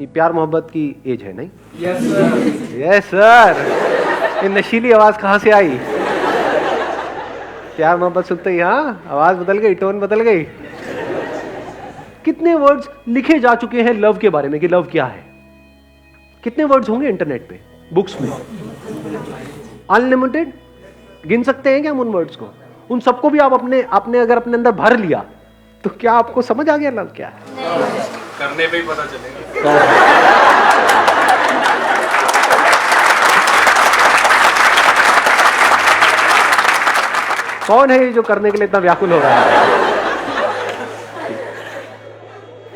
ये प्यार मोहब्बत की एज है नहीं? Yes sir. Yes sir. ये नशीली आवाज कहाँ से आई? प्यार मोहब्बत सुनते ही हाँ आवाज बदल गई, टोन बदल गई। कितने वर्ड्स लिखे जा चुके हैं लव के बारे में कि लव क्या है? कितने वर्ड्स होंगे इंटरनेट पे, बुक्स में? अनलिमिटेड। गिन सकते हैं क्या हम उन वर्ड्स को? उन सबको भी आप आपने अगर अपने अंदर भर लिया तो क्या आपको समझ आ गया लव क्या है? करने पे ही पता चलेगा। कौन है ये जो करने के लिए इतना व्याकुल हो रहा है?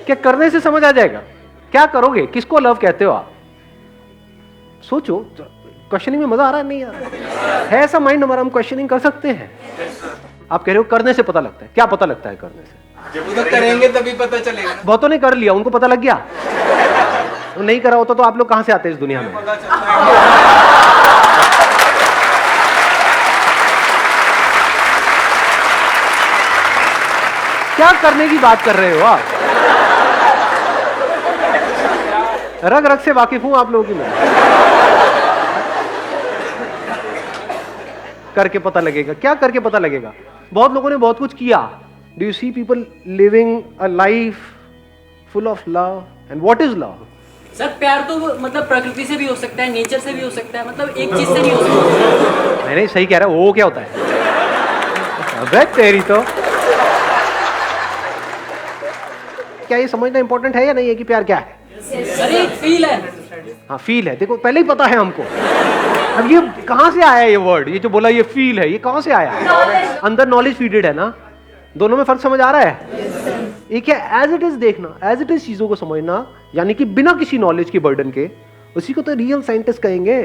क्या करने से समझ आ जाएगा? क्या करोगे? किसको लव कहते हो आप? सोचो। क्वेश्चनिंग में मजा आ रहा है नहीं आ रहा है? ऐसा माइंड हमारा, हम क्वेश्चनिंग कर सकते हैं। आप कह रहे हो करने से पता लगता है। क्या पता लगता है करने से? जब तो करेंगे तभी पता चलेगा। बहुतों ने कर लिया, उनको पता लग गया। तो नहीं करा होता तो आप लोग कहां से आते इस दुनिया में? पता चलता है। क्या करने की बात कर रहे हो आप? रग रग से वाकिफ हूं आप लोगों की मैं। करके पता लगेगा? क्या करके पता लगेगा? बहुत लोगों ने बहुत कुछ किया। Do you see people living a life full of love? And what is love? Sir प्यार तो मतलब प्रकृति से भी हो सकता है, नेचर से भी हो सकता है, मतलब एक चीज से नहीं हो सकता। नहीं सही कह रहा है। वो क्या होता है? अबे तेरी तो। क्या ये समझना इंपॉर्टेंट है या नहीं है कि प्यार क्या है? सर एक फील है। हाँ फील है। देखो पहले ही पता है हमको। अब ये कहां से आया ये वर्ड? ये जो बोला ये फील है, ये कहां से आया? अंदर नॉलेज फीडेड है ना। दोनों में फर्क समझ आ रहा है? एक है एज इट इज देखना, एज इट इज चीजों को समझना, यानी कि बिना किसी नॉलेज के बर्डन के। उसी को तो रियल साइंटिस्ट कहेंगे।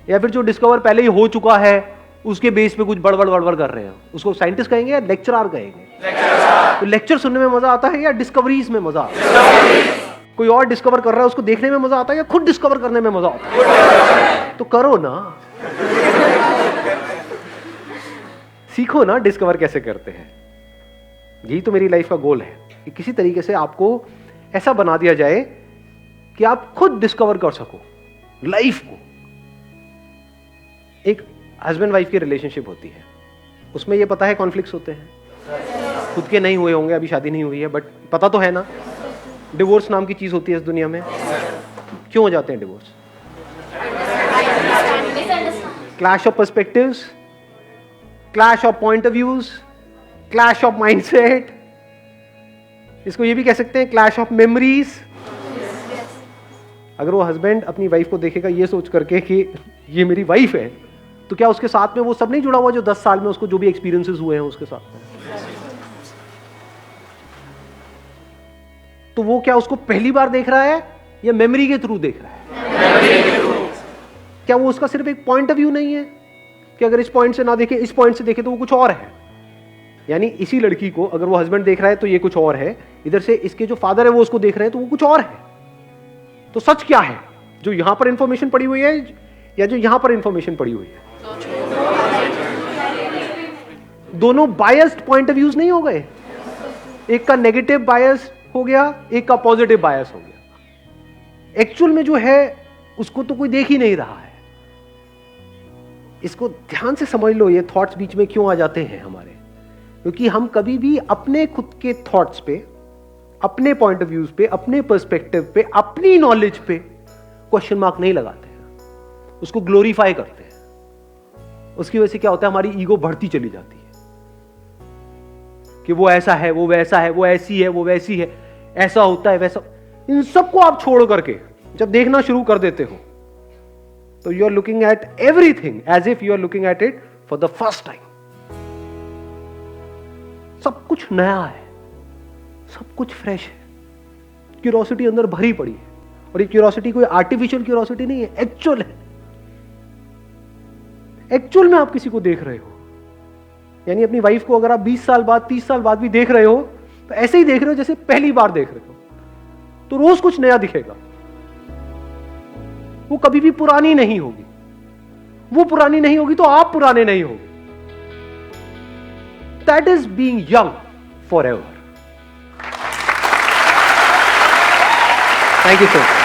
या फिर जो डिस्कवर पहले ही हो चुका है उसके बेस पे कुछ बड़बड़ कर रहे हैं, उसको साइंटिस्ट कहेंगे या लेक्चरर कहेंगे? तो लेक्चर सुनने में मजा आता है या डिस्कवरीज में मजा आता है? कोई और डिस्कवर कर रहा है उसको देखने में मजा आता है या खुद डिस्कवर करने में मजा आता है? तो करो ना, सीखो ना डिस्कवर कैसे करते हैं। यही तो मेरी लाइफ का गोल है कि किसी तरीके से आपको ऐसा बना दिया जाए कि आप खुद डिस्कवर कर सको लाइफ को। एक हस्बैंड वाइफ की रिलेशनशिप होती है, उसमें ये पता है कॉन्फ्लिक्ट्स होते हैं। खुद के नहीं हुए होंगे, अभी शादी नहीं हुई है, बट पता तो है ना डिवोर्स नाम की चीज होती है इस दुनिया में। क्यों हो जाते हैं divorce? Clash of perspectives, clash of point of views, clash of mindset. इसको ये भी कह सकते हैं क्लैश ऑफ मेमोरीज। अगर वो हस्बैंड अपनी वाइफ को देखेगा ये सोच करके कि ये मेरी वाइफ है, तो क्या उसके साथ में वो सब नहीं जुड़ा हुआ जो 10 साल में उसको जो भी एक्सपीरियंसेस हुए हैं उसके साथ में? तो वो क्या उसको पहली बार देख रहा है या मेमोरी के थ्रू देख रहा है? क्या वो उसका सिर्फ एक पॉइंट ऑफ व्यू नहीं है कि अगर इस पॉइंट से ना देखे इस पॉइंट से देखे तो वो कुछ और है? यानी इसी लड़की को अगर वो हस्बैंड देख रहा है तो ये कुछ और है, इधर से इसके जो फादर है वो उसको देख रहे हैं तो वो कुछ और है। तो सच क्या है? जो यहां पर इंफॉर्मेशन पड़ी हुई है या जो यहां पर इंफॉर्मेशन पड़ी हुई है? दोनों बायस्ड पॉइंट ऑफ व्यूज नहीं हो गए? एक का नेगेटिव बायस हो गया, एक का पॉजिटिव बायस हो गया। एक्चुअल में जो है उसको तो कोई देख ही नहीं रहा है। इसको ध्यान से समझ लो, ये थॉट्स बीच में क्यों आ जाते हैं हमारे? क्योंकि हम कभी भी अपने खुद के थॉट्स पे, अपने पॉइंट ऑफ व्यूज पे, अपने पर्सपेक्टिव पे, अपनी नॉलेज पे क्वेश्चन मार्क नहीं लगाते हैं, उसको ग्लोरीफाई करते हैं। उसकी वजह से क्या होता है? हमारी ईगो बढ़ती चली जाती है कि वो ऐसा है, वो वैसा है, वो ऐसी है, वो वैसी है, ऐसा होता है वैसा। इन सबको आप छोड़ करके जब देखना शुरू कर देते हो तो you are looking at everything as if you are looking at it for the first time. सब कुछ नया है, सब कुछ फ्रेश है, क्यूरियोसिटी अंदर भरी पड़ी है। और ये क्यूरियोसिटी कोई आर्टिफिशियल क्यूरियोसिटी नहीं है, एक्चुअल है। एक्चुअल में आप किसी को देख रहे हो, यानी अपनी वाइफ को अगर आप 20 साल बाद 30 साल बाद भी देख रहे हो तो ऐसे ही देख रहे हो जैसे पहली बार देख रहे हो। तो रोज कुछ नया दिखेगा। वो कभी भी पुरानी नहीं होगी। वो पुरानी नहीं होगी तो आप पुराने नहीं होगे। That is being young forever. Thank you sir.